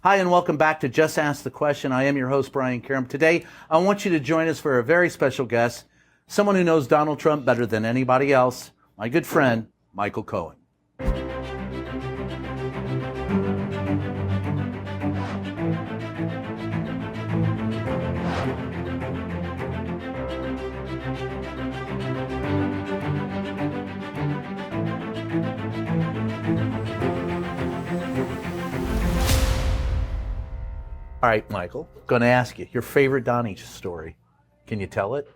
Hi, and welcome back to Just Ask the Question. I am your host, Brian Karem. Today, I want you to join us for a very special guest, someone who knows Donald Trump better than anybody else, my good friend, Michael Cohen. All right, Michael, going to ask you, your favorite Donnie story. Can you tell it?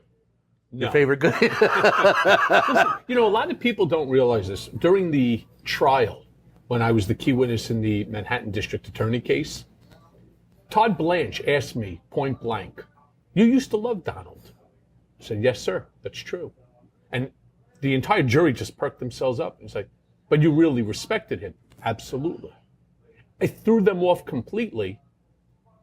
No. Your favorite good? Listen, you know, a lot of people don't realize this. During the trial, when I was the key witness in the Manhattan District Attorney case, Todd Blanche asked me point blank, "You used to love Donald." I said, "Yes, sir, that's true." And the entire jury just perked themselves up and said, "But you really respected him?" Absolutely. I threw them off completely.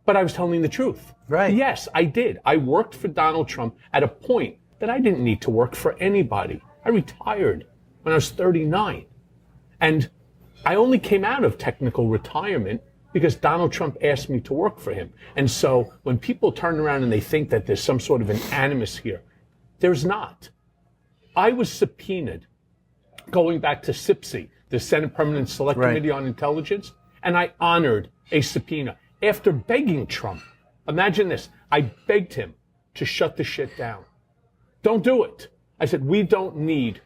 But I was telling the truth. Right. Yes, I did. I worked for Donald Trump at a point that I didn't need to work for anybody. I retired when I was 39. And I only came out of technical retirement because Donald Trump asked me to work for him. And so when people turn around and they think that there's some sort of an animus here, there's not. I was subpoenaed going back to SIPSI, the Senate Permanent Select Committee on Intelligence, and I honored a subpoena. After begging Trump, imagine this, I begged him to shut the shit down. Don't do it. I said, we don't need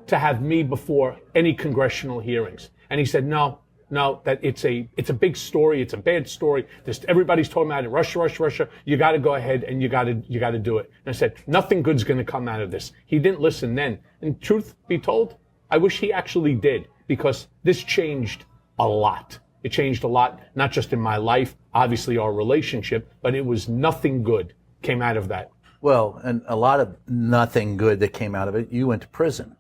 to have me before any congressional hearings. And he said, no, that it's a big story. It's a bad story. Everybody's talking about it. Russia. You got to go ahead and you got to do it. And I said, nothing good's going to come out of this. He didn't listen then. And truth be told, I wish he actually did, because this changed a lot. It changed a lot, not just in my life, obviously our relationship, but it was nothing good came out of that. Well, and a lot of nothing good that came out of it. You went to prison.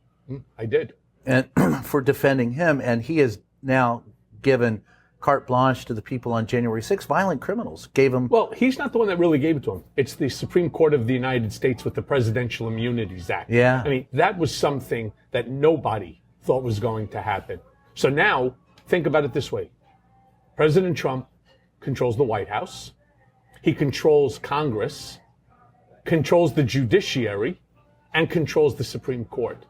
I did. And for defending him, and he has now given carte blanche to the people on January 6th. Violent criminals gave him... Well, he's not the one that really gave it to him. It's the Supreme Court of the United States with the Presidential Immunities Act. Yeah. I mean, that was something that nobody thought was going to happen. So now, think about it this way. President Trump controls the White House. He controls Congress, controls the judiciary, and controls the Supreme Court.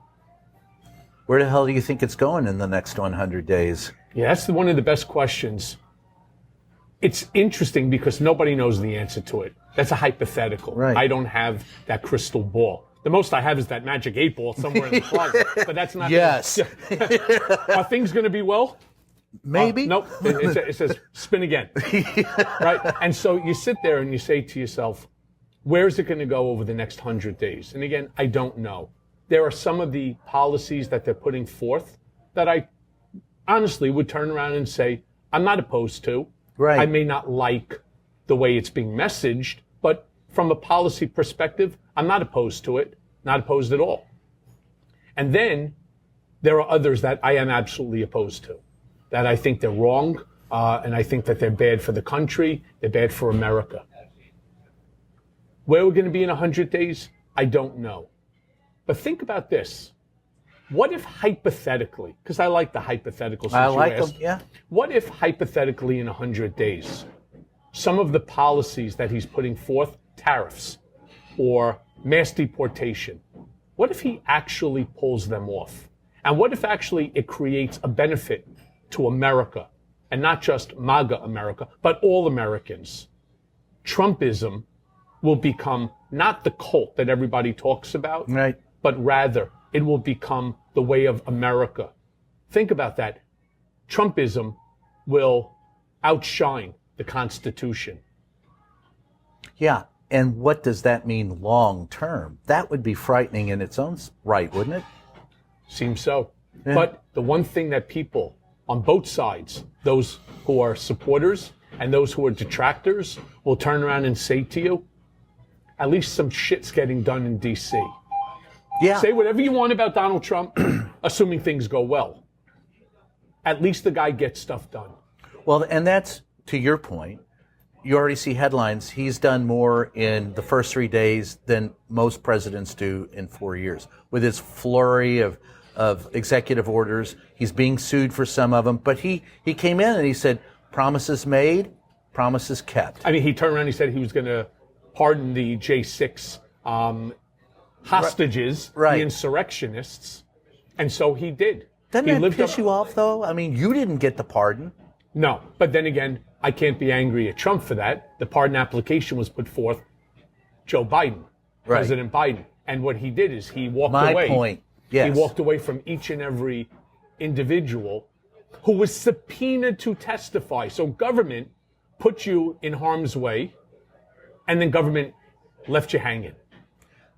Where the hell do you think it's going in the next 100 days? Yeah, that's one of the best questions. It's interesting because nobody knows the answer to it. That's a hypothetical. Right. I don't have that crystal ball. The most I have is that magic 8 ball somewhere in the closet. But that's not... Yes. Are things going to be well? Maybe. Nope. It says spin again. Right? And so you sit there and you say to yourself, where's it going to go over the next 100 days? And again, I don't know. There are some of the policies that they're putting forth that I honestly would turn around and say, I'm not opposed to. Right. I may not like the way it's being messaged, but from a policy perspective, I'm not opposed to it. Not opposed at all. And then there are others that I am absolutely opposed to, that I think they're wrong, and I think that they're bad for the country, they're bad for America. Where we're going to be in 100 days, I don't know. But think about this. What if hypothetically, because I like the hypotheticals. I like them, yeah. What if hypothetically in 100 days, some of the policies that he's putting forth, tariffs or mass deportation, what if he actually pulls them off? And what if actually it creates a benefit to America, and not just MAGA America, but all Americans? Trumpism will become not the cult that everybody talks about, right, but rather it will become the way of America. Think about that. Trumpism will outshine the Constitution. Yeah, and what does that mean long term? That would be frightening in its own right, wouldn't it? Seems so. Yeah. But the one thing that people on both sides, those who are supporters and those who are detractors, will turn around and say to you, at least some shit's getting done in D.C. Yeah. Say whatever you want about Donald Trump, assuming things go well. At least the guy gets stuff done. Well, and that's, to your point, you already see headlines. He's done more in the first 3 days than most presidents do in 4 years. With his flurry of executive orders, he's being sued for some of them. But he came in and he said, promises made, Promises kept. I mean, he turned around and he said he was going to pardon the J6 hostages, Right. the insurrectionists, and so he did. Doesn't he that lived piss up- you off, though? I mean, you didn't get the pardon. No, but then again, I can't be angry at Trump for that. The pardon application was put forth Joe Biden, Right. President Biden. And what he did is he walked My away. point, yes. He walked away from each and every individual who was subpoenaed to testify. So government put you in harm's way, and then government left you hanging.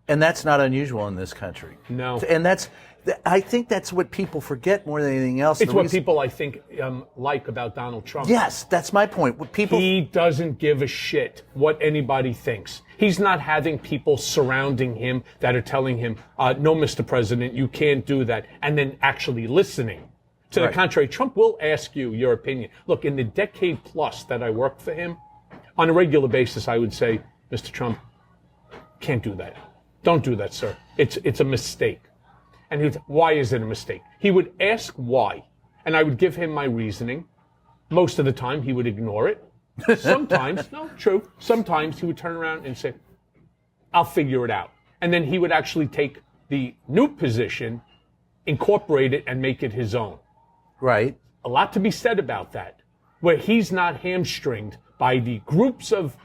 And that's not unusual in this country. No. And I think that's what people forget more than anything else. It's The what reason- people, I think, like about Donald Trump. Yes, that's my point. What people He doesn't give a shit what anybody thinks. He's not having people surrounding him that are telling him, no, Mr. President, you can't do that, and then actually listening. To the Right. contrary, Trump will ask you your opinion. Look, in the decade plus that I worked for him, on a regular basis, I would say, Mr. Trump, can't do that. Don't do that, sir. It's a mistake. And he'd, why is it a mistake? He would ask why, and I would give him my reasoning. Most of the time, he would ignore it. Sometimes, no, true. Sometimes he would turn around and say, I'll figure it out. And then he would actually take the new position, incorporate it, and make it his own. right. A lot to be said about that, where he's not hamstringed by the groups of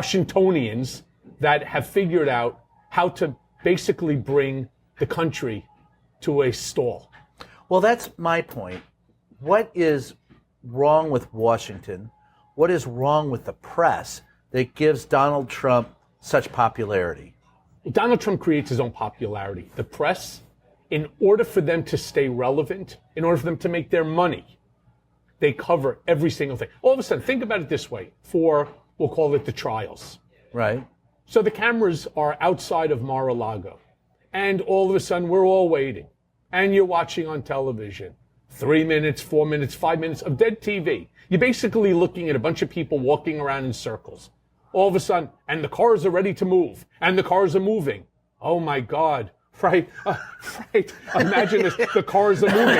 Washingtonians that have figured out how to basically bring the country to a stall. Well, that's my point. What is wrong with Washington? What is wrong with the press that gives Donald Trump such popularity? Donald Trump creates his own popularity. The press, in order for them to stay relevant, in order for them to make their money, they cover every single thing. All of a sudden, think about it this way, for, we'll call it the trials. Right. So the cameras are outside of Mar-a-Lago, and all of a sudden we're all waiting, and you're watching on television 3 minutes, 4 minutes, 5 minutes of dead TV. You're basically looking at a bunch of people walking around in circles. All of a sudden, and the cars are ready to move, and the cars are moving. Oh my God. Right, right. Imagine this, the cars are moving.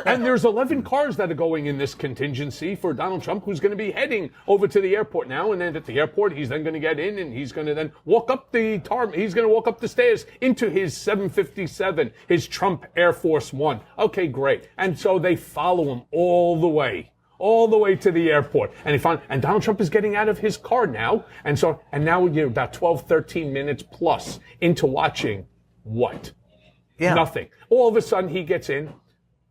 And there's 11 cars that are going in this contingency for Donald Trump, who's going to be heading over to the airport now. And then at the airport, he's then going to get in and he's going to then walk up the he's going to walk up the stairs into his 757, his Trump Air Force One. Okay, great. And so they follow him all the way to the airport. And Donald Trump is getting out of his car now. And now we're about 12, 13 minutes plus into watching what? Yeah. Nothing. All of a sudden he gets in.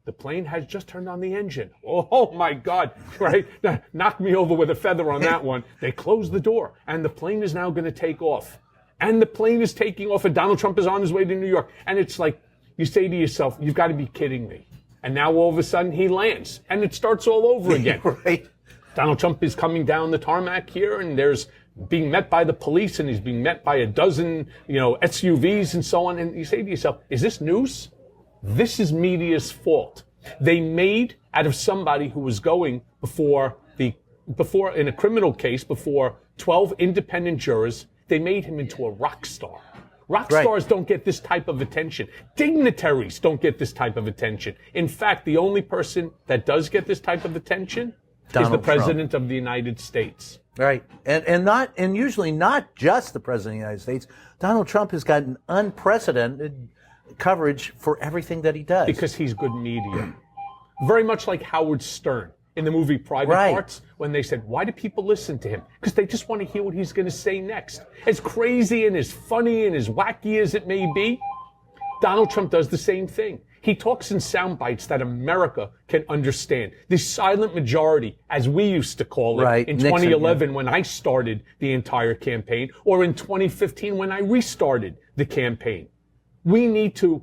The plane has just turned on the engine. Oh my God, right? Knock me over with a feather on that one. They close the door and the plane is now going to take off. And the plane is taking off and Donald Trump is on his way to New York. And it's like, you say to yourself, you've got to be kidding me. And now all of a sudden he lands and it starts all over again. Right. Donald Trump is coming down the tarmac here and there's being met by the police and he's being met by a dozen, SUVs and so on. And you say to yourself, is this news? This is media's fault. They made out of somebody who was going before in a criminal case, before 12 independent jurors, they made him into a rock star. Rock stars don't get this type of attention. Dignitaries don't get this type of attention. In fact, the only person that does get this type of attention is the Donald President of the United States. Right. And usually not just the President of the United States. Donald Trump has gotten unprecedented coverage for everything that he does. Because he's good media. Very much like Howard Stern in the movie Private Right. Parts, when they said, why do people listen to him? Because they just want to hear what he's going to say next. As crazy and as funny and as wacky as it may be, Donald Trump does the same thing. He talks in sound bites that America can understand. The silent majority, as we used to call it Right. in Nixon, 2011 when I started the entire campaign, or in 2015 when I restarted the campaign. We need to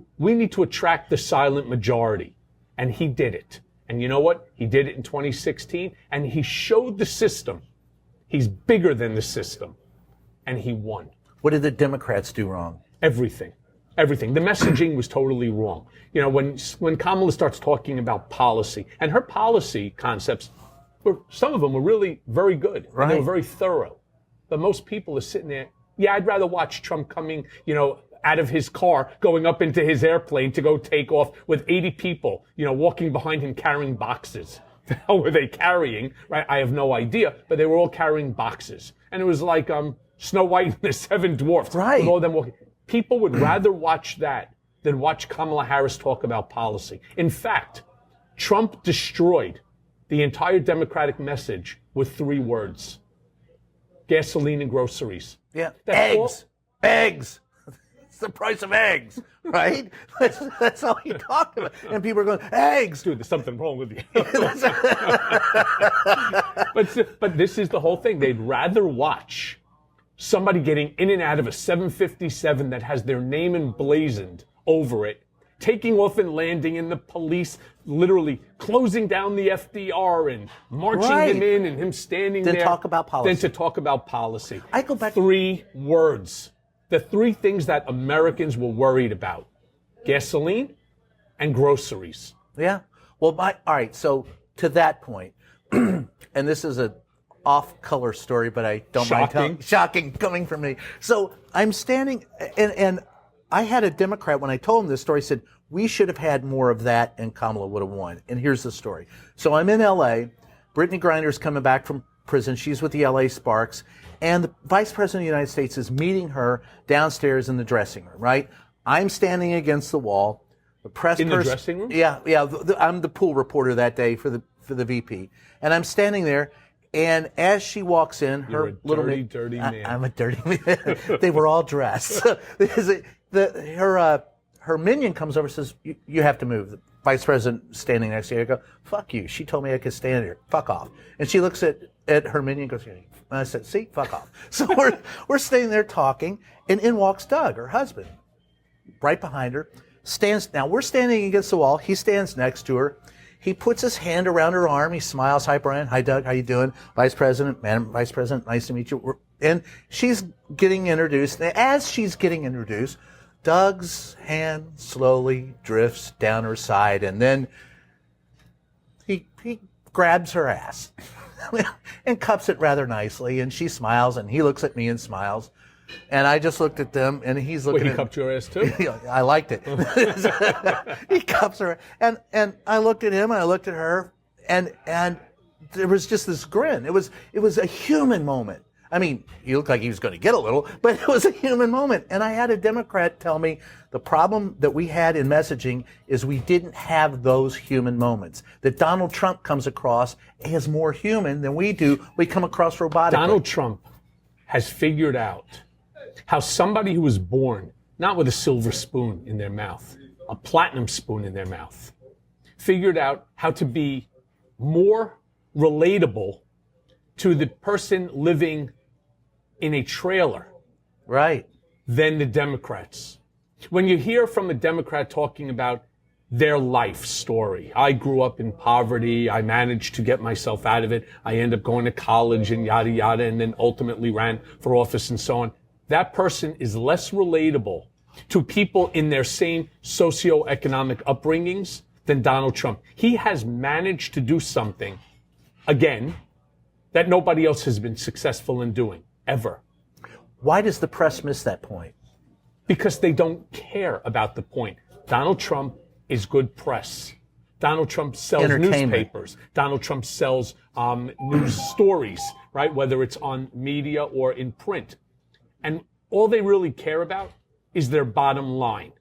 attract the silent majority. And he did it. And you know what? He did it in 2016, and he showed the system he's bigger than the system, and he won. What did the Democrats do wrong? Everything. Everything. The messaging was totally wrong. When Kamala starts talking about policy, and her policy concepts, some of them were really very good. Right. And they were very thorough. But most people are sitting there, I'd rather watch Trump coming, out of his car, going up into his airplane to go take off with 80 people, walking behind him carrying boxes the hell were they carrying, right? I have no idea, but they were all carrying boxes. And it was like Snow White and the Seven Dwarfs. Right. With all them walking. People would rather watch that than watch Kamala Harris talk about policy. In fact, Trump destroyed the entire Democratic message with 3 words: gasoline and groceries. Yeah. That's Eggs. It's the price of eggs, right? That's all he talked about. And people are going, eggs. Dude, there's something wrong with you. but this is the whole thing. They'd rather watch somebody getting in and out of a 757 that has their name emblazoned over it, taking off and landing, and the police literally closing down the FDR and marching him in, and him standing there. Than talk about policy. Than to talk about policy. I go back. 3 words. The 3 things that Americans were worried about: gasoline and groceries. Yeah. Well, all right. So to that point, and this is a off-color story, but I don't mind telling. Shocking coming from me. So I'm standing, and I had a Democrat, when I told him this story, said, we should have had more of that and Kamala would have won. And here's the story. So I'm in L.A. Brittany Griner's coming back from prison. She's with the L.A. Sparks. And the Vice President of the United States is meeting her downstairs in the dressing room, right? I'm standing against the wall. The press in the dressing room? Yeah. I'm the pool reporter that day for the VP. And I'm standing there. And as she walks in, You're a dirty man. I'm a dirty man. They were all dressed. Her minion comes over and says, you have to move. The vice president standing next to you. I go, fuck you. She told me I could stand here. Fuck off. And she looks at her minion and goes, and I said, see, fuck off. So we're standing there talking, and in walks Doug, her husband, right behind her. Now we're standing against the wall. He stands next to her. He puts his hand around her arm. He smiles. Hi, Brian. Hi, Doug. How you doing? Vice President, Madam Vice President, nice to meet you. And she's getting introduced. And as she's getting introduced, Doug's hand slowly drifts down her side, and then he grabs her ass and cups it rather nicely. And she smiles, and he looks at me and smiles. And I just looked at them, and he's looking Wait, he cupped your ass too? I liked it. He cups her. And I looked at him, and I looked at her, and there was just this grin. It was a human moment. I mean, he looked like he was going to get a little, but it was a human moment. And I had a Democrat tell me the problem that we had in messaging is we didn't have those human moments. That Donald Trump comes across as more human than we do. We come across robotically. Donald Trump has figured out how somebody who was born not with a silver spoon in their mouth, a platinum spoon in their mouth, figured out how to be more relatable to the person living in a trailer, right, than the Democrats. When you hear from a Democrat talking about their life story, I grew up in poverty, I managed to get myself out of it, I ended up going to college and yada yada, and then ultimately ran for office and so on, that person is less relatable to people in their same socioeconomic upbringings than Donald Trump. He has managed to do something, again, that nobody else has been successful in doing, ever. Why does the press miss that point? Because they don't care about the point. Donald Trump is good press. Donald Trump sells newspapers. Donald Trump sells news stories, right? Whether it's on media or in print. And all they really care about is their bottom line.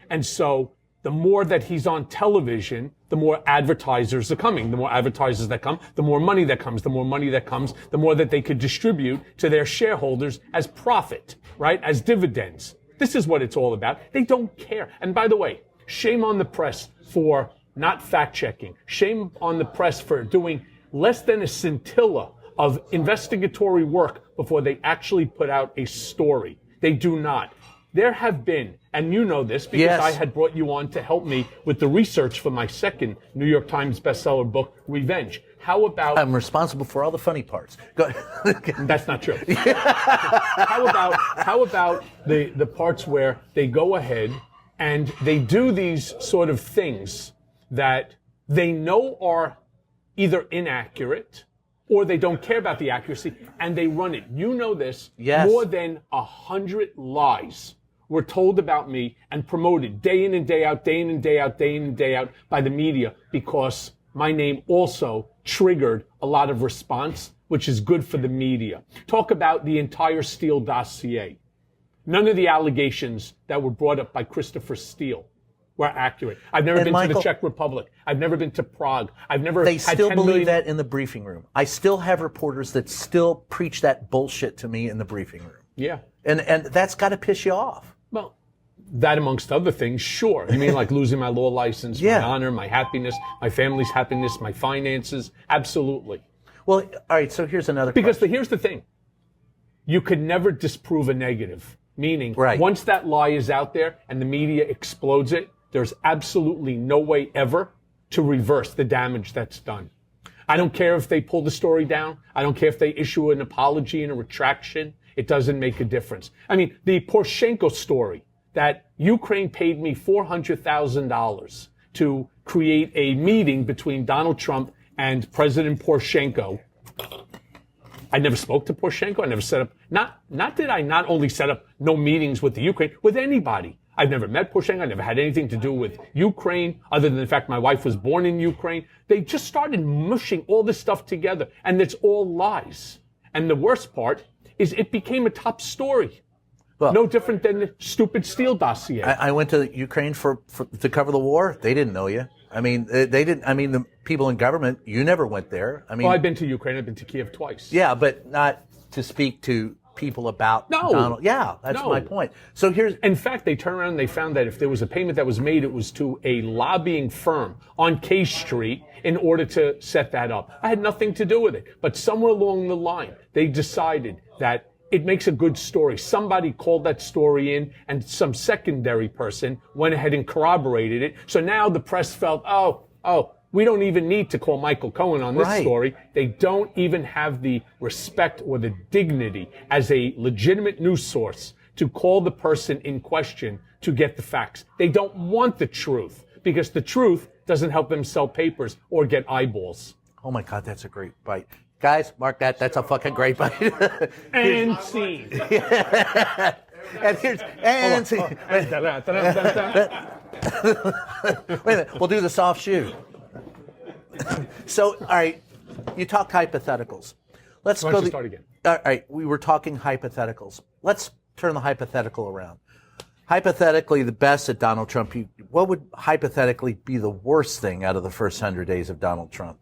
And so the more that he's on television, the more advertisers are coming. The more advertisers that come, the more money that comes. The more money that comes, the more that they could distribute to their shareholders as profit, right? As dividends. This is what it's all about. They don't care. And by the way, shame on the press for not fact-checking. Shame on the press for doing less than a scintilla of investigatory work before they actually put out a story. They do not. There have been, and you know this because yes, I had brought you on to help me with the research for my second New York Times bestseller book, Revenge. How about... I'm responsible for all the funny parts. Go ahead. That's not true. How about the parts where they go ahead and they do these sort of things that they know are either inaccurate or they don't care about the accuracy, and they run it. You know this. Yes. More than 100 lies were told about me and promoted day in and day out, day in and day out, day in and day out by the media because my name also triggered a lot of response, which is good for the media. Talk about the entire Steele dossier. None of the allegations that were brought up by Christopher Steele were accurate. I've never been to the Czech Republic. I've never been to Prague. I've never They had still 10 believe million... that in the briefing room. I still have reporters that still preach that bullshit to me in the briefing room. Yeah. And that's got to piss you off. Well, that amongst other things, sure. You mean like losing my law license, Yeah. my honor, my happiness, my family's happiness, my finances? Absolutely. Well, all right, so here's another Because question. here's the thing. You could never disprove a negative. Meaning, Right. once that lie is out there and the media explodes it, there's absolutely no way ever to reverse the damage that's done. I don't care if they pull the story down. I don't care if they issue an apology and a retraction. It doesn't make a difference. I mean, the Poroshenko story, that Ukraine paid me $400,000 to create a meeting between Donald Trump and President Poroshenko. I never spoke to Poroshenko. I never set up, not that I not only set up no meetings with the Ukraine, with anybody. I've never met Poroshenko. I never had anything to do with Ukraine, other than the fact my wife was born in Ukraine. They just started mushing all this stuff together, and it's all lies. And the worst part is it became a top story. Well, No different than the stupid Steele dossier. I went to Ukraine to cover the war. They didn't know you. I mean, they didn't. I mean, the people in government. You never went there. I mean, Well, I've been to Ukraine. I've been to Kiev twice. yeah, but not to speak to people about No. Donald. Yeah, that's No. my point. So here's In fact, they turned around and they found that if there was a payment that was made, it was to a lobbying firm on K Street in order to set that up. I had nothing to do with it. But somewhere along the line, they decided that it makes a good story. Somebody called that story in, and some secondary person went ahead and corroborated it. So now the press felt, we don't even need to call Michael Cohen on this Right. story. They don't even have the respect or the dignity as a legitimate news source to call the person in question to get the facts. They don't want the truth, because the truth doesn't help them sell papers or get eyeballs. oh my God, that's a great bite, guys. Mark that. That's a fucking great bite. And scene. And here's and see. Wait a minute. We'll do the soft shoe. So, all right, you talk hypotheticals. Let's Why go. don't you start again? All right, we were talking hypotheticals. Let's turn the hypothetical around. Hypothetically, the best at Donald Trump. What would hypothetically be the worst thing out of the first 100 days of Donald Trump?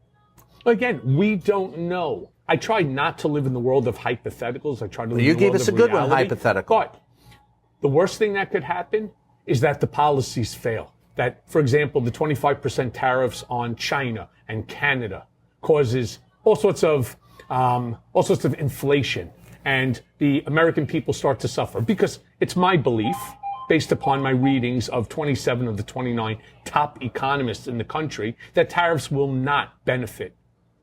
Again, we don't know. I try not to live in the world of hypotheticals. I try to live You in the gave world us of a good one, reality. hypothetical. But the worst thing that could happen is that the policies fail. That, for example, the 25% tariffs on China and Canada causes all sorts of inflation, and the American people start to suffer. Because it's my belief, based upon my readings of 27 of the 29 top economists in the country, that tariffs will not benefit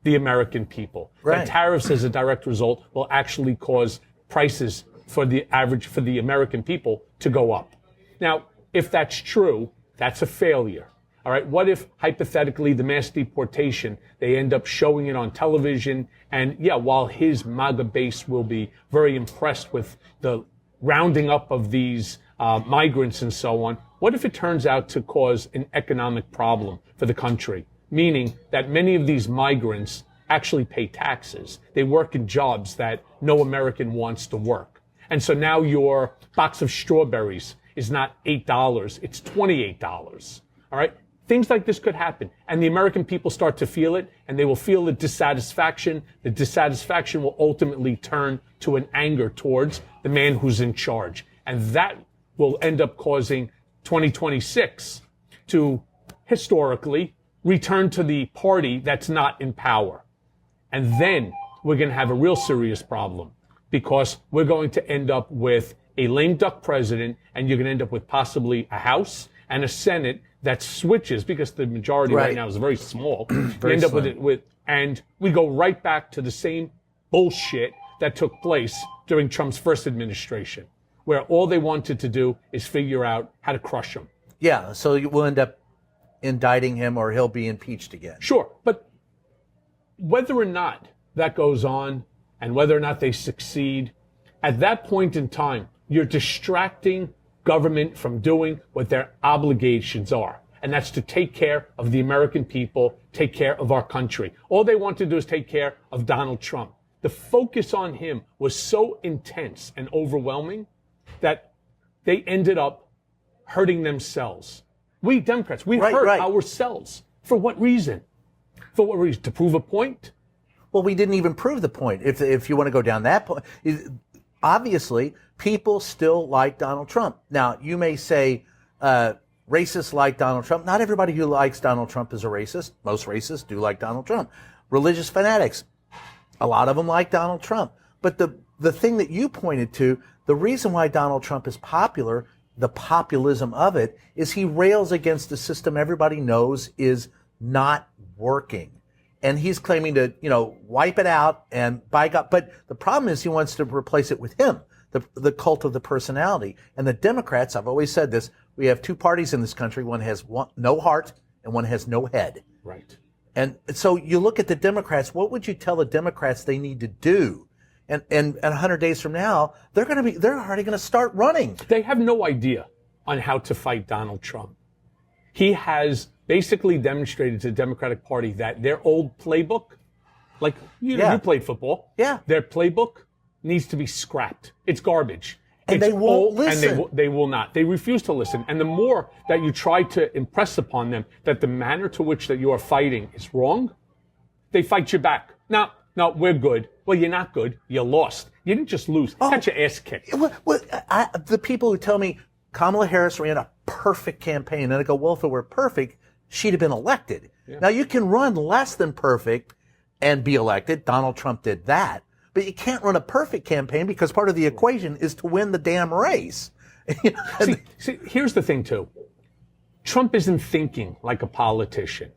the American people. Right. That tariffs, as a direct result, will actually cause prices for the American people to go up. Now, if that's true, that's a failure. All right. What if, hypothetically, the mass deportation, they end up showing it on television, and yeah, while his MAGA base will be very impressed with the rounding up of these migrants and so on, what if it turns out to cause an economic problem for the country? Meaning that many of these migrants actually pay taxes. They work in jobs that no American wants to work. And so now your box of strawberries is not $8, it's $28. All right? Things like this could happen. And the American people start to feel it, and they will feel the dissatisfaction. The dissatisfaction will ultimately turn to an anger towards the man who's in charge. And that will end up causing 2026 to, historically, return to the party that's not in power. And then we're going to have a real serious problem, because we're going to end up with a lame duck president, and you're going to end up with possibly a House and a Senate that switches, because the majority right now is very small. You end up and we go right back to the same bullshit that took place during Trump's first administration, where all they wanted to do is figure out how to crush him. Yeah, so we'll end up indicting him, or he'll be impeached again. Sure, but whether or not that goes on and whether or not they succeed, at that point in time, you're distracting government from doing what their obligations are. and that's to take care of the American people, take care of our country. All they want to do is take care of Donald Trump. The focus on him was so intense and overwhelming that they ended up hurting themselves. We Democrats, we hurt ourselves. For what reason? For what reason? To prove a point? Well, we didn't even prove the point. If you want to go down that point, obviously, people still like Donald Trump. Now, you may say racists like Donald Trump. Not everybody who likes Donald Trump is a racist. Most racists do like Donald Trump. Religious fanatics, a lot of them like Donald Trump. But the thing that you pointed to, the reason why Donald Trump is popular, the populism of it, is he rails against a system everybody knows is not working. And he's claiming to, wipe it out and by God. But the problem is he wants to replace it with him, the cult of the personality. And the Democrats, I've always said this, we have two parties in this country. One has no heart and one has no head. Right. And so you look at the Democrats, what would you tell the Democrats they need to do? And 100 days from now, they're already going to start running. They have no idea on how to fight Donald Trump. He has basically demonstrated to the Democratic Party that their old playbook, like you played football, their playbook needs to be scrapped. It's garbage. And they won't listen. And they will not. They refuse to listen. And the more that you try to impress upon them that the manner to which that you are fighting is wrong, they fight you back. No, we're good. Well, you're not good. You lost. You didn't just lose. You got your ass kicked. The people who tell me Kamala Harris ran a perfect campaign, and I go, well, if it were perfect, she'd have been elected. Yeah. Now, you can run less than perfect and be elected. Donald Trump did that. But you can't run a perfect campaign because part of the equation is to win the damn race. See, here's the thing, too. Trump isn't thinking like a politician.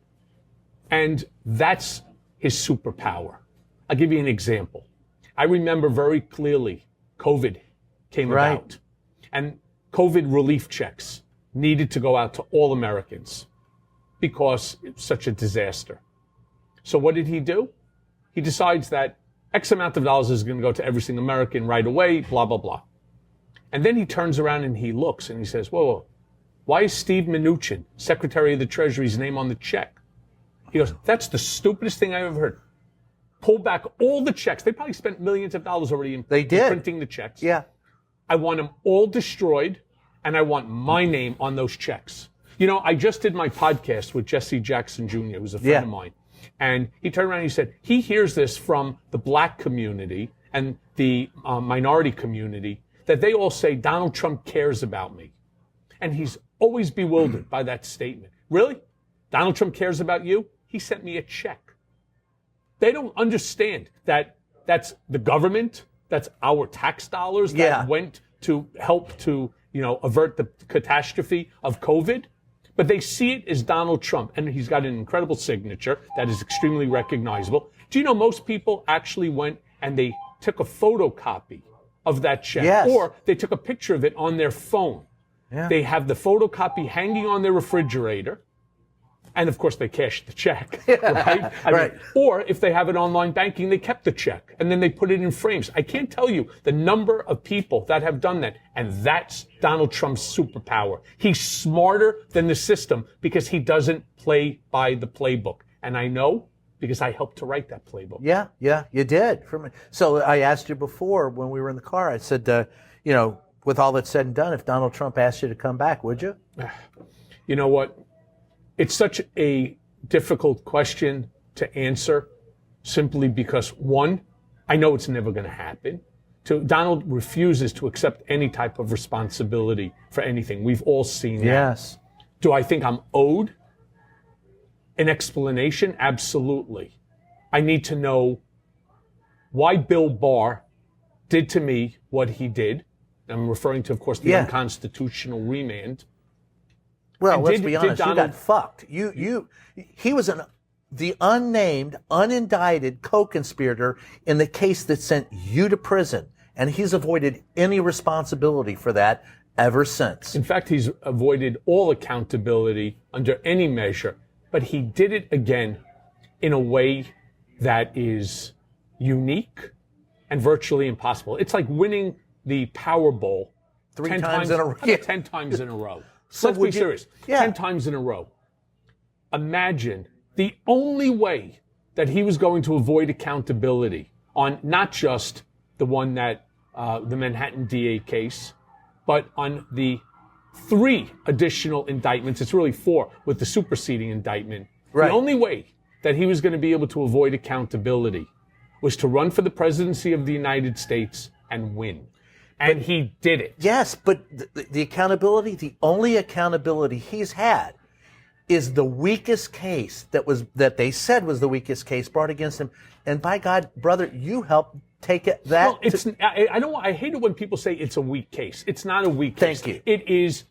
And that's his superpower. I'll give you an example. I remember very clearly COVID came about. And COVID relief checks needed to go out to all Americans because it's such a disaster. So what did he do? He decides that X amount of dollars is going to go to every single American right away, blah, blah, blah. And then he turns around and he looks and he says, whoa, why is Steve Mnuchin, Secretary of the Treasury's name on the check? He goes, that's the stupidest thing I've ever heard. Pull back all the checks. They probably spent millions of dollars already in printing the checks. Yeah. I want them all destroyed, and I want my name on those checks. I just did my podcast with Jesse Jackson Jr., who's a friend of mine. And he turned around and he said, he hears this from the black community and the minority community, that they all say Donald Trump cares about me. And he's always bewildered by that statement. Really? Donald Trump cares about you? He sent me a check. They don't understand that that's the government, that's our tax dollars that went to help to, avert the catastrophe of COVID. But they see it as Donald Trump, and he's got an incredible signature that is extremely recognizable. Do you know most people actually went and they took a photocopy of that check, or they took a picture of it on their phone. Yeah. They have the photocopy hanging on their refrigerator, and of course they cashed the check, right? I mean, or if they have it online banking, they kept the check, and then they put it in frames. I can't tell you the number of people that have done that, and that's Donald Trump's superpower. He's smarter than the system because he doesn't play by the playbook. And I know because I helped to write that playbook. Yeah, you did. So I asked you before when we were in the car, I said, with all that's said and done, if Donald Trump asked you to come back, would you? You know what? It's such a difficult question to answer simply because, one, I know it's never going to happen. Donald refuses to accept any type of responsibility for anything. We've all seen that. Yes. Do I think I'm owed an explanation? Absolutely. I need to know why Bill Barr did to me what he did. I'm referring to, of course, the unconstitutional remand. Well, let's be honest. You got fucked. He was the unnamed, unindicted co-conspirator in the case that sent you to prison, and he's avoided any responsibility for that ever since. In fact, he's avoided all accountability under any measure, but he did it again in a way that is unique and virtually impossible. It's like winning the Powerball 10 times in a row. 10 times in a row. So let's would be you- serious. Yeah. 10 times in a row. Imagine the only way that he was going to avoid accountability on not just the one that the Manhattan DA case, but on the 3 additional indictments. It's really 4 with the superseding indictment. Right. The only way that he was going to be able to avoid accountability was to run for the presidency of the United States and win. And he did it. Yes, but the accountability, the only accountability he's had is the weakest case that they said was the weakest case brought against him. And by God, brother, you helped take it that. Well, it's I hate it when people say it's a weak case. It's not a weak case. Thank you. It is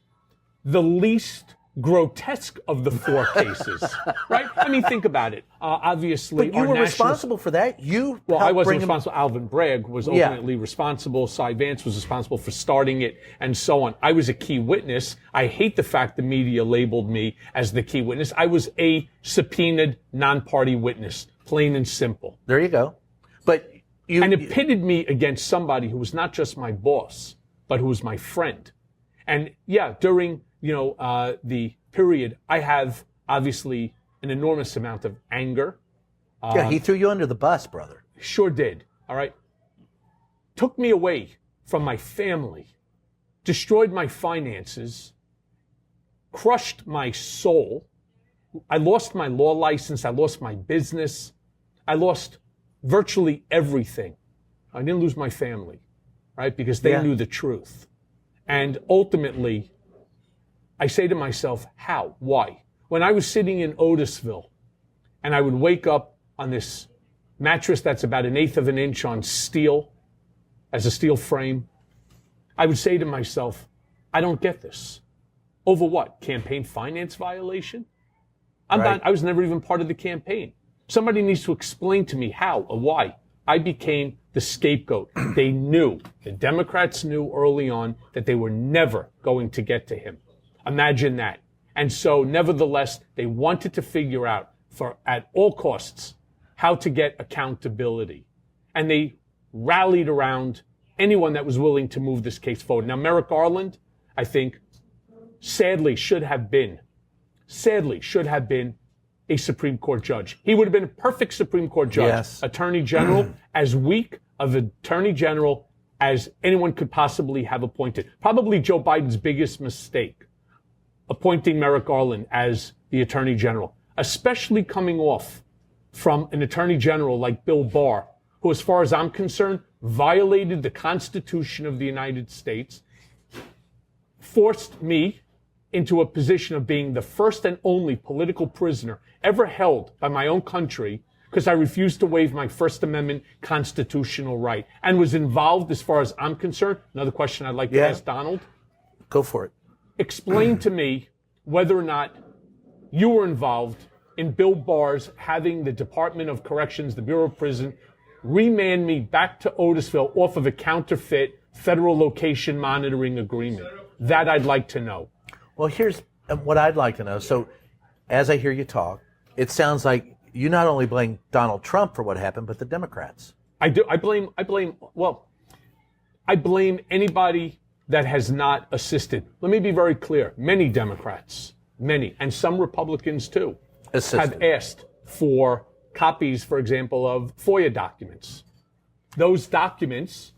the least grotesque of the 4 cases, right? I mean, think about it. Obviously, but you were responsible for that. You Well, I helped wasn't bring him- responsible. Alvin Bragg was Yeah. ultimately responsible. Cy Vance was responsible for starting it, and so on. I was a key witness. I hate the fact the media labeled me as the key witness. I was a subpoenaed non-party witness, plain and simple. There you go. But you And it pitted me against somebody who was not just my boss, but who was my friend. And yeah, during the period, I have obviously an enormous amount of anger. yeah, he threw you under the bus, brother. Sure did. All right. Took me away from my family, destroyed my finances, crushed my soul. I lost my law license. I lost my business. I lost virtually everything. I didn't lose my family, right? Because they Yeah. knew the truth. And ultimately, I say to myself, how? Why? When I was sitting in Otisville and I would wake up on this mattress that's about 1/8 of an inch on steel, as a steel frame, I would say to myself, I don't get this. Over what? Campaign finance violation? Right. I was never even part of the campaign. Somebody needs to explain to me how or why. I became the scapegoat. They knew, the Democrats knew early on that they were never going to get to him. Imagine that. And so, nevertheless, they wanted to figure out, at all costs, how to get accountability. And they rallied around anyone that was willing to move this case forward. Now, Merrick Garland, I think, sadly should have been a Supreme Court judge. He would have been a perfect Supreme Court judge. Yes. Attorney General, as weak of an Attorney General as anyone could possibly have appointed. Probably Joe Biden's biggest mistake, appointing Merrick Garland as the Attorney General, especially coming off from an Attorney General like Bill Barr, who, as far as I'm concerned, violated the Constitution of the United States, forced me into a position of being the first and only political prisoner ever held by my own country because I refused to waive my First Amendment constitutional right and was involved, as far as I'm concerned. Another question I'd like to ask Donald. Go for it. Explain to me whether or not you were involved in Bill Barr's having the Department of Corrections, the Bureau of Prison, remand me back to Otisville off of a counterfeit federal location monitoring agreement. That I'd like to know. Well, here's what I'd like to know. So, as I hear you talk, it sounds like you not only blame Donald Trump for what happened, but the Democrats. I do. I blame anybody that has not assisted. Let me be very clear. Many Democrats, and some Republicans too, have asked for copies, for example, of FOIA documents. Those documents,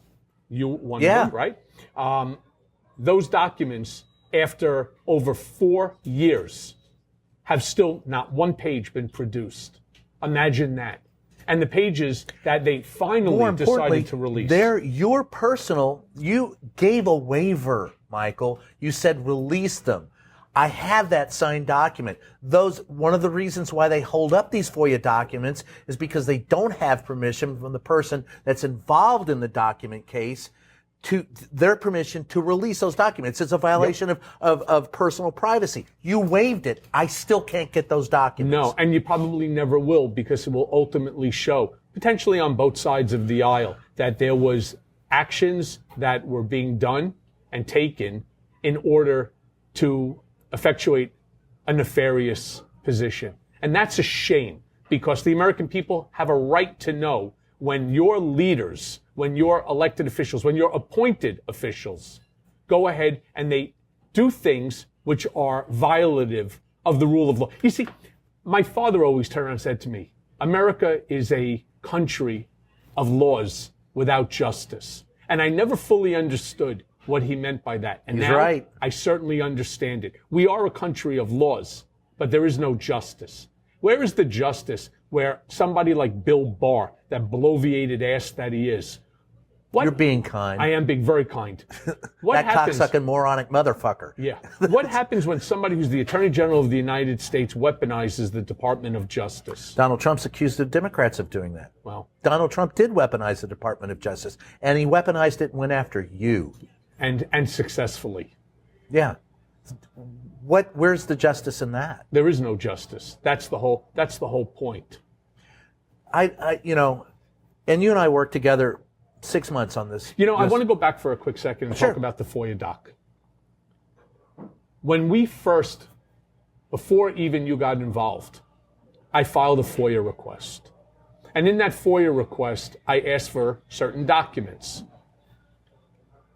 right? Those documents, after over 4 years, have still not one page been produced. Imagine that. And the pages that they finally decided to release. They're your personal, you gave a waiver, Michael. You said release them. I have that signed document. One of the reasons why they hold up these FOIA documents is because they don't have permission from the person that's involved in the document case to their permission to release those documents. It's a violation of personal privacy. You waived it. I still can't get those documents. No, and you probably never will, because it will ultimately show, potentially on both sides of the aisle, that there was actions that were being done and taken in order to effectuate a nefarious position. And that's a shame, because the American people have a right to know when your leaders, when your elected officials, when your appointed officials go ahead and they do things which are violative of the rule of law. You see, my father always turned around and said to me, America is a country of laws without justice. And I never fully understood what he meant by that. And He's now right. I certainly understand it. We are a country of laws, but there is no justice. Where is the justice where somebody like Bill Barr, that bloviated ass that he is, You're being kind. I am being very kind. What that happens? cocksucking moronic motherfucker. Yeah. What happens when somebody who's the Attorney General of the United States weaponizes the Department of Justice? Donald Trump's accused the Democrats of doing that. Well, Donald Trump did weaponize the Department of Justice, and he weaponized it and went after you. and successfly. Yeah. Where's the justice in that? There is no justice. That's the whole point. And you and I worked together 6 months on this. I want to go back for a quick second and talk about the FOIA doc. When we first, before even you got involved, I filed a FOIA request. And in that FOIA request, I asked for certain documents.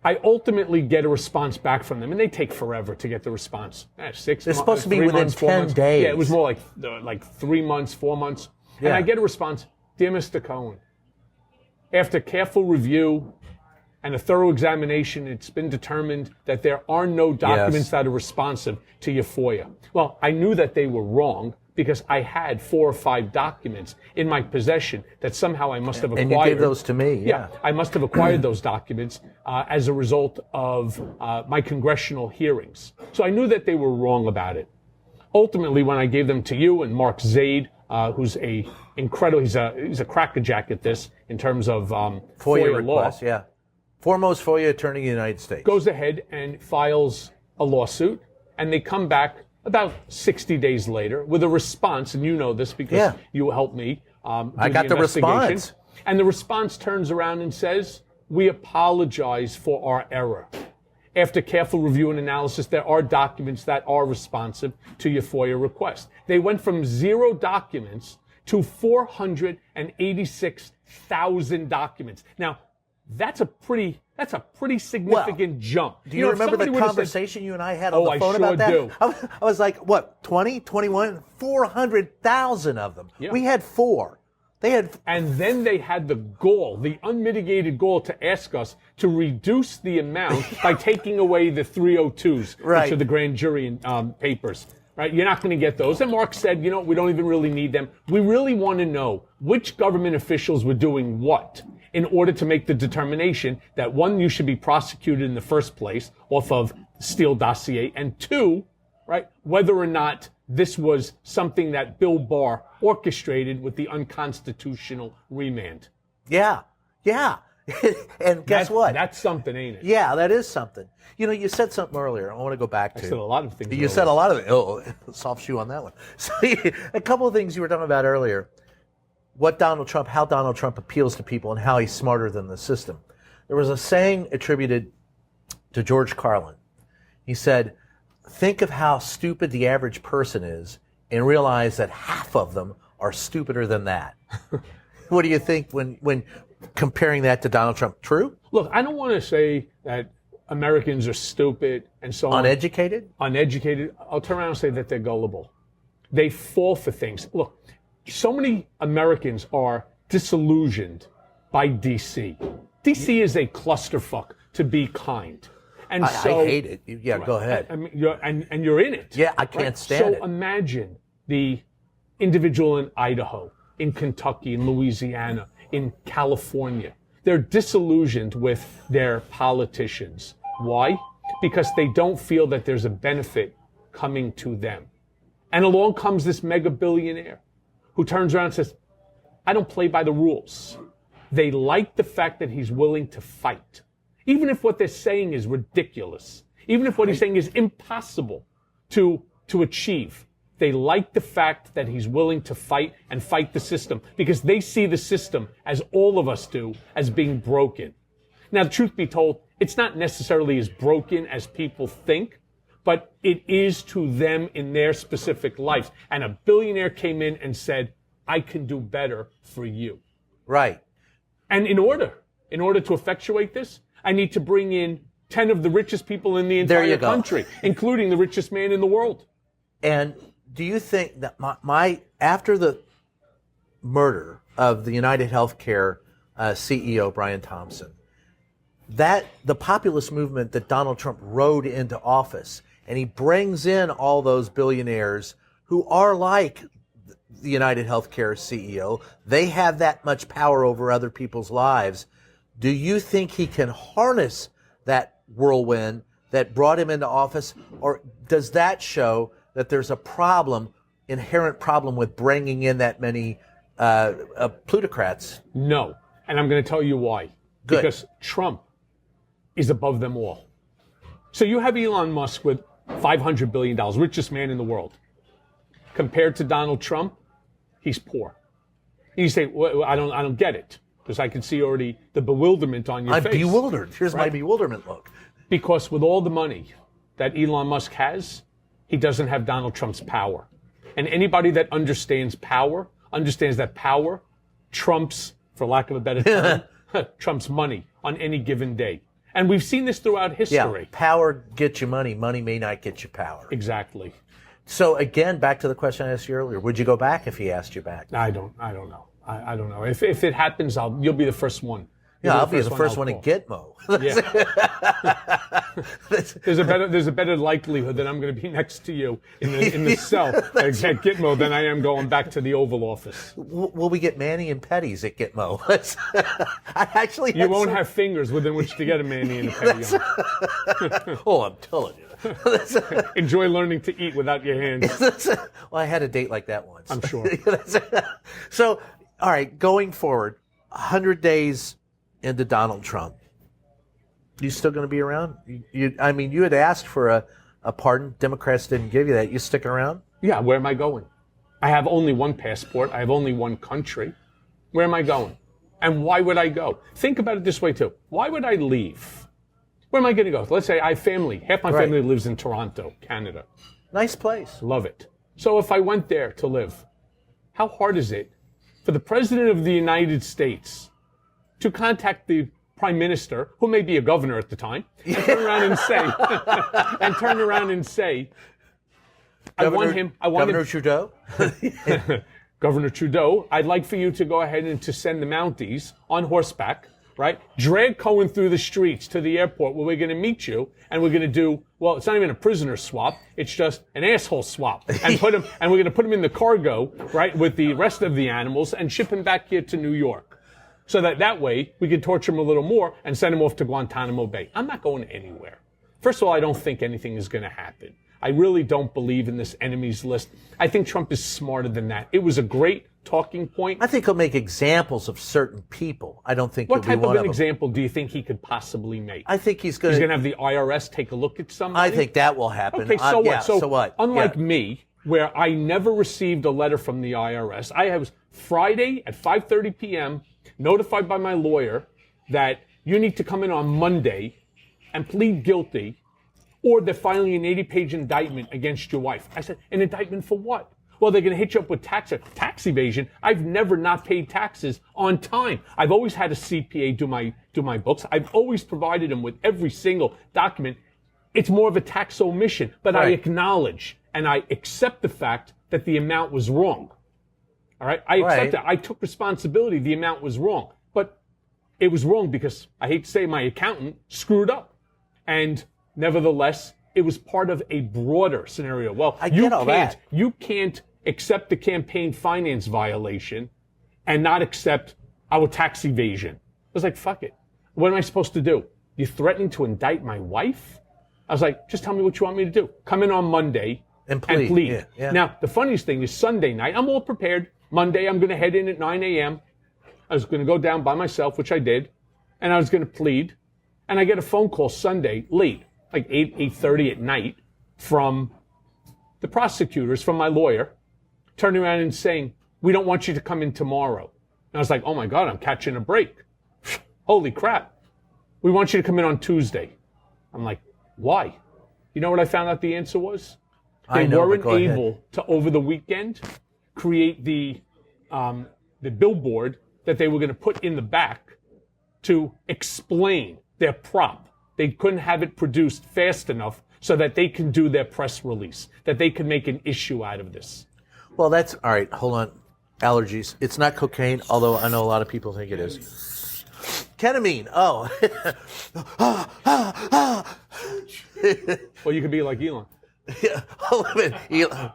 I ultimately get a response back from them, and they take forever to get the response. 6 months. It's supposed to be 3 within months, 4 10 months. days. Yeah, it was more like 3 months, 4 months. And Yeah. I get a response, Dear Mr. Cohen, after careful review and a thorough examination, it's been determined that there are no documents that are responsive to your FOIA. Well, I knew that they were wrong because I had 4 or 5 documents in my possession that somehow I must have acquired. And you gave those to me, yeah. I must have acquired those documents as a result of my congressional hearings. So I knew that they were wrong about it. Ultimately, when I gave them to you and Mark Zaid, who's he's a crackerjack at this in terms of FOIA law. request, yeah. Foremost FOIA attorney in the United States. Goes ahead and files a lawsuit, and they come back about 60 days later with a response, and you know this because you helped me. I got the response. And the response turns around and says, we apologize for our error. After careful review and analysis, there are documents that are responsive to your FOIA request. They went from 0 documents to 486,000 documents. Now, that's a pretty significant jump. Do you remember the conversation you and I had on the phone about that? Do. I was like, what, 20, 21, 400,000 of them. Yeah. We had 4. And then they had the gall, the unmitigated gall, to ask us to reduce the amount by taking away the 302s, which are the grand jury papers. Right? You're not going to get those. And Mark said, we don't even really need them. We really want to know which government officials were doing what in order to make the determination that, 1, you should be prosecuted in the first place off of Steele dossier, and 2, right, whether or not this was something that Bill Barr orchestrated with the unconstitutional remand. Yeah. And guess what? That's something, ain't it? Yeah, that is something. You said something earlier. I want to go back to. I said a lot of things. You said a lot of it. Oh, soft shoe on that one. So, a couple of things you were talking about earlier. How Donald Trump appeals to people and how he's smarter than the system. There was a saying attributed to George Carlin. He said, think of how stupid the average person is and realize that half of them are stupider than that. What do you think when comparing that to Donald Trump? True? Look, I don't want to say that Americans are stupid and so on. Uneducated? Uneducated. I'll turn around and say that they're gullible. They fall for things. Look, so many Americans are disillusioned by D.C. D.C. is a clusterfuck, to be kind. And I so, hate it. Yeah, go ahead. I mean, you're in it. Yeah, I can't stand it. So imagine the individual in Idaho, in Kentucky, in Louisiana, in California. They're disillusioned with their politicians. Why? Because they don't feel that there's a benefit coming to them. And along comes this mega billionaire who turns around and says, I don't play by the rules. They like the fact that he's willing to fight. Even if what they're saying is ridiculous, even if what he's saying is impossible to achieve, they like the fact that he's willing to fight and fight the system because they see the system, as all of us do, as being broken. Now, the truth be told, it's not necessarily as broken as people think, but it is to them in their specific lives. And a billionaire came in and said, I can do better for you. Right. And in order to effectuate this, I need to bring in 10 of the richest people in the There you entire go. country, including the richest man in the world. And do you think that after the murder of the United Healthcare CEO Brian Thompson, that the populist movement that Donald Trump rode into office, and he brings in all those billionaires who are like the United Healthcare CEO, they have that much power over other people's lives. Do you think he can harness that whirlwind that brought him into office, or does that show that there's a inherent problem with bringing in that many plutocrats? No. And I'm going to tell you why. Good. Because Trump is above them all. So you have Elon Musk with $500 billion, richest man in the world. Compared to Donald Trump, he's poor. And you say, well, I don't get it. Because I can see already the bewilderment on your face. I'm bewildered. Here's my bewilderment look. Because with all the money that Elon Musk has, he doesn't have Donald Trump's power. And anybody that understands power understands that power trumps, for lack of a better term, trumps money on any given day. And we've seen this throughout history. Yeah, power gets you money. Money may not get you power. Exactly. So again, back to the question I asked you earlier. Would you go back if he asked you back? I don't know. I don't know. If it happens, you'll be the first one. Yeah, I'll be the first one to Gitmo. Yeah. There's a better likelihood that I'm going to be next to you in the cell at Gitmo than I am going back to the Oval Office. Will we get Manny and Petties at Gitmo? You won't have fingers within which to get a Manny and a Petty on. Oh, I'm telling you. Enjoy learning to eat without your hands. Well, I had a date like that once. I'm sure. So, all right, going forward, 100 days into Donald Trump, you still going to be around? You had asked for a pardon. Democrats didn't give you that. You stick around? Yeah, where am I going? I have only one passport. I have only one country. Where am I going? And why would I go? Think about it this way, too. Why would I leave? Where am I going to go? Let's say I have family. Half my family lives in Toronto, Canada. Nice place. Love it. So if I went there to live, how hard is it for the President of the United States to contact the Prime Minister, who may be a governor at the time, and turn around and say, Governor Trudeau? Governor Trudeau, I'd like for you to go ahead and to send the Mounties on horseback, right? Drag Cohen through the streets to the airport where we're going to meet you, and we're going to do, well, it's not even a prisoner swap, it's just an asshole swap. And we're going to put him in the cargo, right, with the rest of the animals and ship him back here to New York. So that way we can torture him a little more and send him off to Guantanamo Bay. I'm not going anywhere. First of all, I don't think anything is going to happen. I really don't believe in this enemies list. I think Trump is smarter than that. It was a great talking point. I think he'll make examples of certain people. I don't think What he'll be type of one an of them. example do you think he could possibly make? I think he's going to have the IRS take a look at somebody? I think that will happen. Okay, so what? Yeah, so what? Unlike me, where I never received a letter from the IRS, I was Friday at 5:30 p.m. notified by my lawyer that you need to come in on Monday and plead guilty, or they're filing an 80-page indictment against your wife. I said, an indictment for what? Well, they're going to hit you up with tax evasion. I've never not paid taxes on time. I've always had a CPA do my books. I've always provided them with every single document. It's more of a tax omission, but I acknowledge and I accept the fact that the amount was wrong. All right? I accept that. I took responsibility. The amount was wrong. But it was wrong because, I hate to say, my accountant screwed up. And nevertheless, it was part of a broader scenario. Well, you can't accept the campaign finance violation and not accept our tax evasion. I was like, fuck it. What am I supposed to do? You're threatening to indict my wife? I was like, just tell me what you want me to do. Come in on Monday and plead. Yeah. Now, the funniest thing is Sunday night, I'm all prepared. Monday, I'm going to head in at 9 a.m. I was going to go down by myself, which I did, and I was going to plead. And I get a phone call Sunday late, like 8:30 at night, from the prosecutors, from my lawyer, turning around and saying, we don't want you to come in tomorrow. And I was like, oh my God, I'm catching a break. Holy crap. We want you to come in on Tuesday. I'm like, why? You know what I found out the answer was? They weren't able to, over the weekend, create the billboard that they were going to put in the back to explain their prop they couldn't have it produced fast enough so that they can do their press release, that they can make an issue out of this. Well, that's all right. Hold on. Allergies. It's not cocaine, although I know a lot of people think it is. Ketamine. Oh. Well, you could be like Elon. Yeah. Hold a minute. Elon.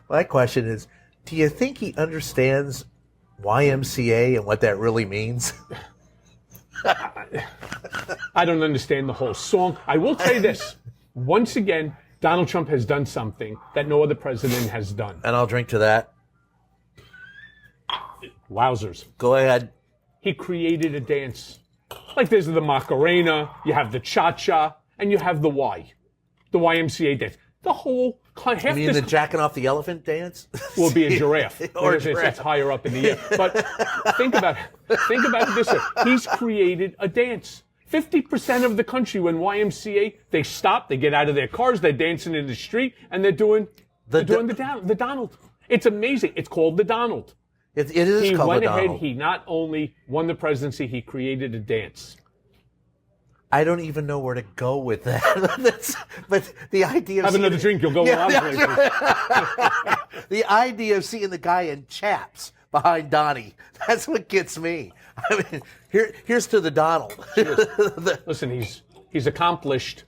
My question is, do you think he understands YMCA and what that really means? I don't understand the whole song. I will tell you this. Once again, Donald Trump has done something that no other president has done. And I'll drink to that. Wowzers. Go ahead. He created a dance. Like there's the Macarena, you have the Cha-Cha, and you have the YMCA dance. The whole half You mean this the jacking off the elephant dance? will be a giraffe. Or a It's giraffe. higher up in the air. But think about it this way. He's created a dance. 50% of the country, when YMCA, they stop, they get out of their cars, they're dancing in the street, and they're doing the Donald. It's amazing. It's called the Donald. It is He called went the ahead, Donald. he not only won the presidency, he created a dance. I don't even know where to go with that. But the idea of Have another drink, you'll go a lot of places. the idea of seeing the guy in chaps behind Donnie, that's what gets me. I mean, here's to the Donald. Listen, he's accomplished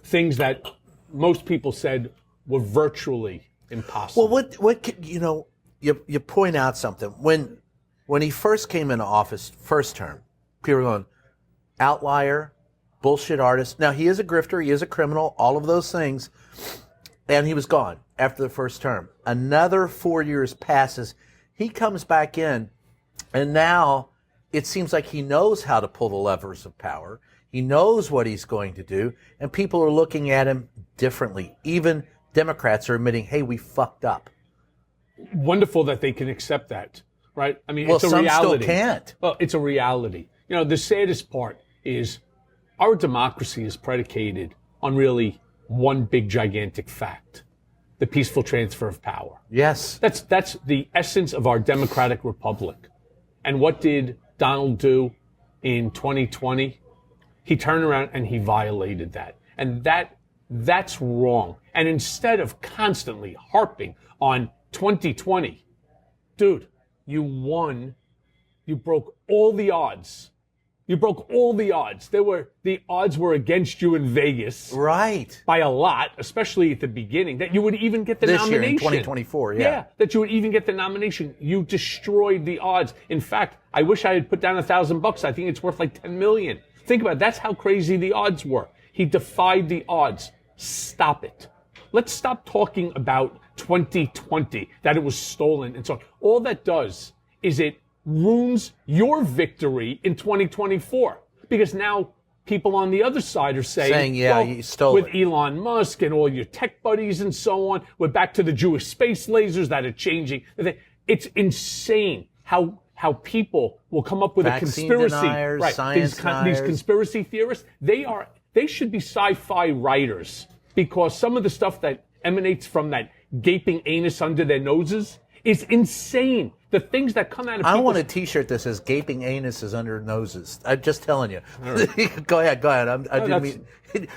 things that most people said were virtually impossible. Well, you point out something. When he first came into office, first term, people were going, outlier, bullshit artist. Now, he is a grifter, he is a criminal, all of those things. And he was gone after the first term. Another 4 years passes. He comes back in, and now it seems like he knows how to pull the levers of power. He knows what he's going to do, and people are looking at him differently. Even Democrats are admitting, hey, we fucked up. Wonderful that they can accept that, right? I mean, Well, it's a some reality. still can't. Well, it's a reality. You know, the saddest part is our democracy is predicated on really one big gigantic fact: the peaceful transfer of power. Yes. That's the essence of our democratic republic. And what did Donald do in 2020? He turned around and he violated that. And that's wrong. And instead of constantly harping on 2020, dude, you won. You broke all the odds. You broke all the odds. The odds were against you in Vegas. Right. By a lot, especially at the beginning, that you would even get the This nomination. year in 2024, yeah. Yeah, that you would even get the nomination. You destroyed the odds. In fact, I wish I had put down $1,000. I think it's worth like $10 million. Think about it. That's how crazy the odds were. He defied the odds. Stop it. Let's stop talking about 2020, that it was stolen and so on. All that does is it ruins your victory in 2024. Because now people on the other side are saying yeah, well, you stole with it. Elon Musk and all your tech buddies and so on, we're back to the Jewish space lasers that are changing. It's insane how people will come up with Vaccine a conspiracy. deniers, Right. science These deniers. conspiracy theorists, they should be sci-fi writers, because some of the stuff that emanates from that gaping anus under their noses is insane. The things that come out of I people's... want a T-shirt that says "Gaping anuses under noses." I'm just telling you. Go ahead. I didn't mean.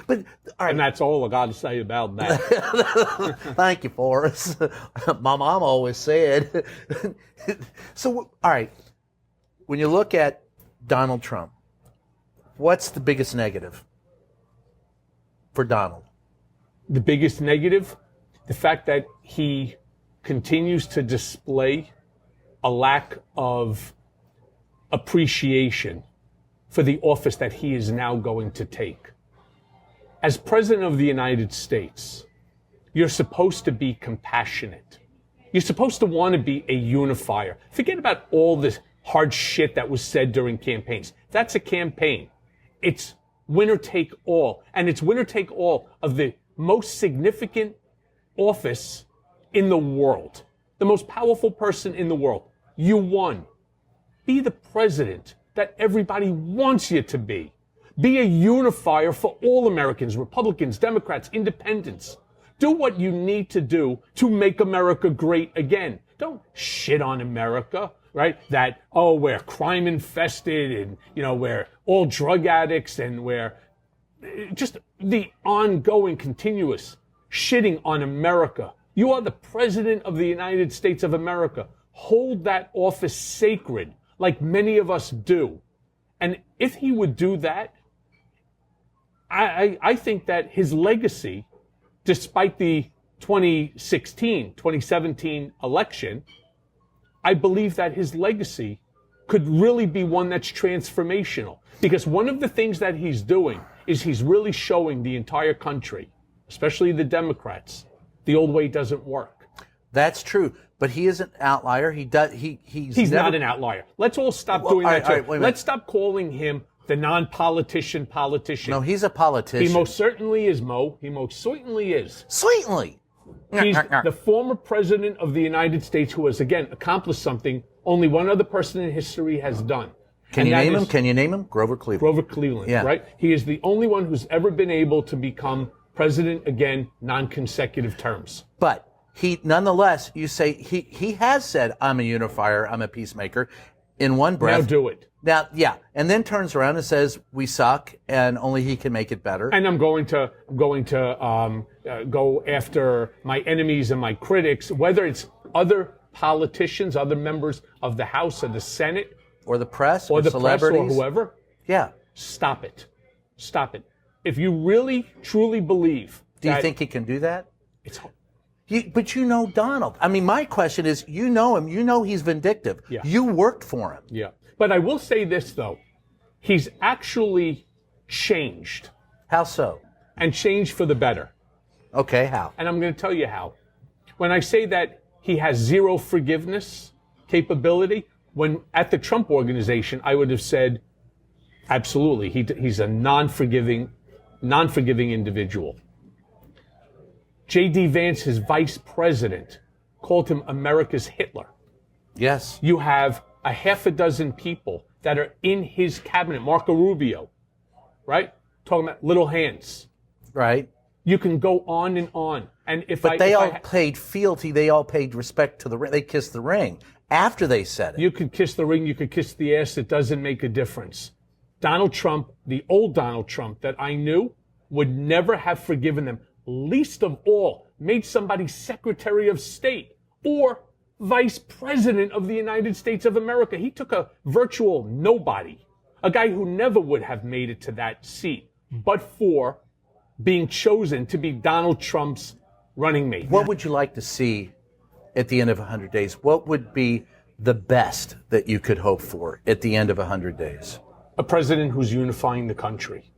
But all right. And that's all I got to say about that. Thank you, Forrest. My mom always said. So, all right. When you look at Donald Trump, what's the biggest negative for Donald? The biggest negative, the fact that he continues to display a lack of appreciation for the office that he is now going to take. As President of the United States, you're supposed to be compassionate. You're supposed to want to be a unifier. Forget about all this hard shit that was said during campaigns. That's a campaign. It's winner take all. And it's winner take all of the most significant office in the world. The most powerful person in the world. You won. Be the president that everybody wants you to be. Be a unifier for all Americans, Republicans, Democrats, independents. Do what you need to do to make America great again. Don't shit on America. right? That, oh, we're crime infested and, we're all drug addicts and we're just the ongoing, continuous shitting on America. You are the president of the United States of America. Hold that office sacred, like many of us do. And if he would do that, I think that his legacy, despite the 2017 election, I believe that his legacy could really be one that's transformational. Because one of the things that he's doing is he's really showing the entire country, especially the Democrats, the old way doesn't work. That's true, but he is an outlier. He's never... not an outlier. Let's all stop doing that too. Let's stop calling him the non-politician politician. No, he's a politician. He most certainly is, Mo. He most certainly is. Sweetly. He's the former president of the United States who has, again, accomplished something only one other person in history has done. Can you name him? Can you name him? Grover Cleveland. Grover Cleveland, yeah. Right? He is the only one who's ever been able to become president again, non-consecutive terms. But he, nonetheless, you say he has said, I'm a unifier, I'm a peacemaker, in one breath. Now do it. Now, yeah, and then turns around and says, we suck, and only he can make it better. And I'm going to go after my enemies and my critics, whether it's other politicians, other members of the House or the Senate, or the press, or the celebrities, press, or whoever. Yeah. Stop it. Stop it. If you really, truly believe Do you think he can do that? It's hard. But you know Donald. I mean, my question is, you know him. You know he's vindictive. Yeah. You worked for him. Yeah. But I will say this, though. He's actually changed. How so? And changed for the better. Okay, how? And I'm going to tell you how. When I say that he has zero forgiveness capability, when at the Trump organization, I would have said, absolutely, he's a non-forgiving individual. J.D. Vance, his vice president, called him America's Hitler. Yes. You have a half a dozen people that are in his cabinet, Marco Rubio, right? Talking about little hands. Right. You can go on and on. And But they all paid fealty. They all paid respect to the ring. They kissed the ring after they said it. You could kiss the ring. You could kiss the ass. It doesn't make a difference. Donald Trump, the old Donald Trump that I knew, would never have forgiven them. Least of all, made somebody Secretary of State or Vice President of the United States of America. He took a virtual nobody, a guy who never would have made it to that seat, but for being chosen to be Donald Trump's running mate. What would you like to see at the end of 100 days? What would be the best that you could hope for at the end of 100 days? A president who's unifying the country.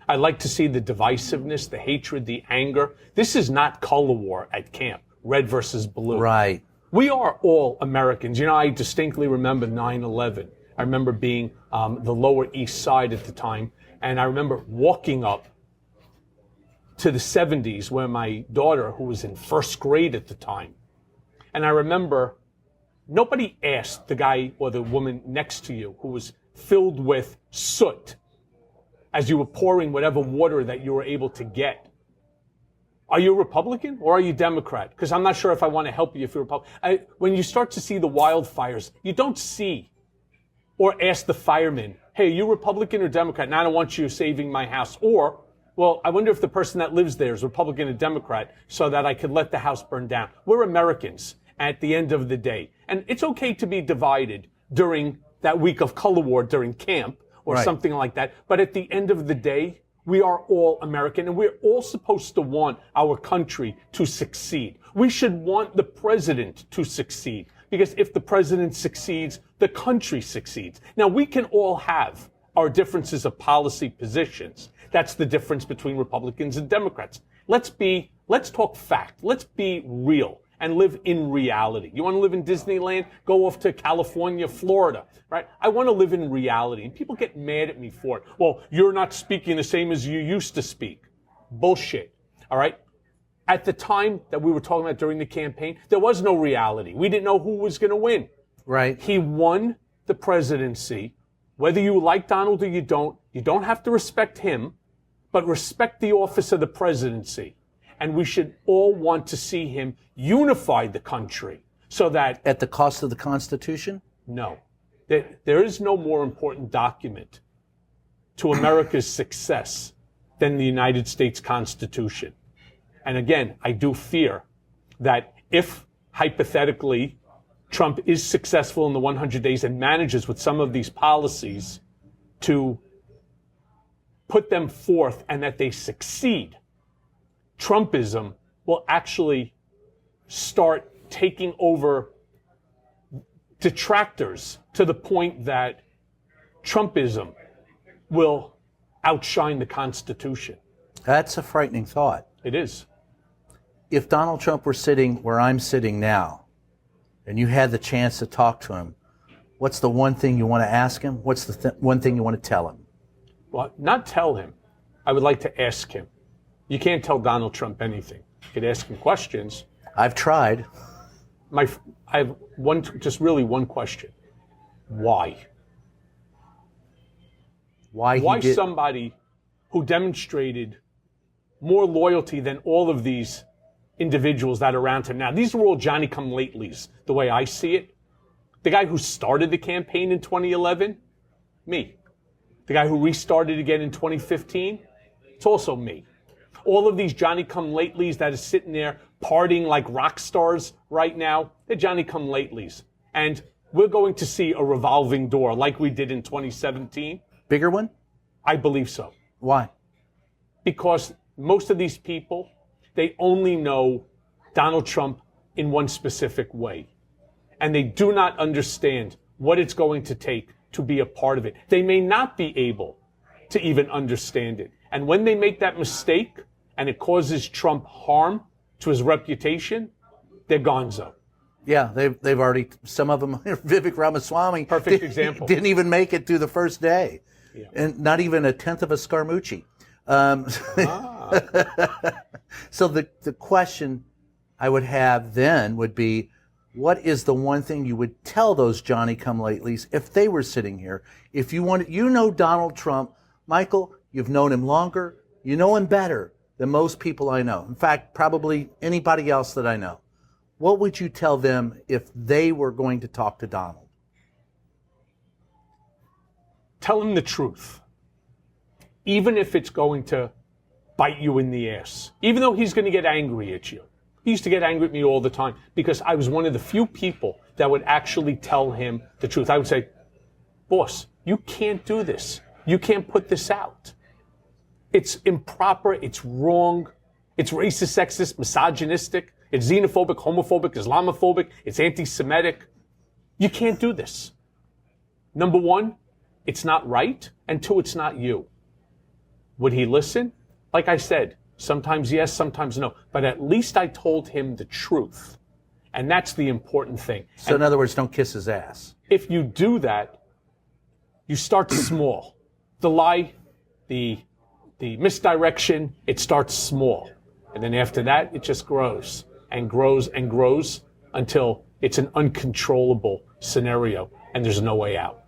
I'd like to see the divisiveness, the hatred, the anger. This is not color war at camp, red versus blue. Right. We are all Americans. You know, I distinctly remember 9/11. I remember being the Lower East Side at the time, and I remember walking up to the 70s where my daughter, who was in first grade at the time, and I remember nobody asked the guy or the woman next to you who was filled with soot as you were pouring whatever water that you were able to get. Are you a Republican or are you Democrat? Because I'm not sure if I want to help you if you're Republican. When you start to see the wildfires, you don't see or ask the firemen, hey, are you Republican or Democrat? Now I don't want you saving my house. Or, well, I wonder if the person that lives there is Republican or Democrat so that I could let the house burn down. We're Americans at the end of the day. And it's okay to be divided during that week of color war during camp or right. something like that. But at the end of the day, we are all American, and we're all supposed to want our country to succeed. We should want the president to succeed, because if the president succeeds, the country succeeds. Now, we can all have our differences of policy positions. That's the difference between Republicans and Democrats. Let's talk fact. Let's be real and live in reality. You want to live in Disneyland? Go off to California, Florida, right? I want to live in reality. And people get mad at me for it. Well, you're not speaking the same as you used to speak. Bullshit, all right? At the time that we were talking about during the campaign, there was no reality. We didn't know who was going to win. Right. He won the presidency. Whether you like Donald or you don't have to respect him, but respect the office of the presidency. And we should all want to see him unify the country so that... At the cost of the Constitution? No. There is no more important document to America's success than the United States Constitution. And again, I do fear that if, hypothetically, Trump is successful in the 100 days and manages with some of these policies to put them forth and that they succeed, Trumpism will actually start taking over detractors to the point that Trumpism will outshine the Constitution. That's a frightening thought. It is. If Donald Trump were sitting where I'm sitting now, and you had the chance to talk to him, what's the one thing you want to ask him? What's the one thing you want to tell him? Well, not tell him. I would like to ask him. You can't tell Donald Trump anything. You could ask him questions. I've tried. I have just really one question. Why? Why somebody who demonstrated more loyalty than all of these individuals that are around him now? These are all Johnny-come-latelys, the way I see it. The guy who started the campaign in 2011, me. The guy who restarted again in 2015, it's also me. All of these Johnny-come-latelys that are sitting there partying like rock stars right now, they're Johnny-come-latelys. And we're going to see a revolving door like we did in 2017. Bigger one? I believe so. Why? Because most of these people, they only know Donald Trump in one specific way. And they do not understand what it's going to take to be a part of it. They may not be able to even understand it. And when they make that mistake and it causes Trump harm to his reputation, they're gonzo. Yeah, they've already, some of them, Vivek Ramaswamy. Perfect example. Didn't even make it through the first day. Yeah. And not even a tenth of a Scaramucci. So the question I would have then would be, what is the one thing you would tell those Johnny-come-latelys if they were sitting here? If you wanted, you know Donald Trump, Michael, you've known him longer, you know him better than most people I know. In fact, probably anybody else that I know. What would you tell them if they were going to talk to Donald? Tell him the truth. Even if it's going to bite you in the ass. Even though he's going to get angry at you. He used to get angry at me all the time because I was one of the few people that would actually tell him the truth. I would say, boss, you can't do this. You can't put this out. It's improper. It's wrong. It's racist, sexist, misogynistic. It's xenophobic, homophobic, Islamophobic. It's anti-Semitic. You can't do this. Number one, it's not right. And two, it's not you. Would he listen? Like I said, sometimes yes, sometimes no. But at least I told him the truth. And that's the important thing. So in other words, don't kiss his ass. If you do that, you start small. The lie, the misdirection, it starts small. And then after that, it just grows and grows and grows until it's an uncontrollable scenario and there's no way out.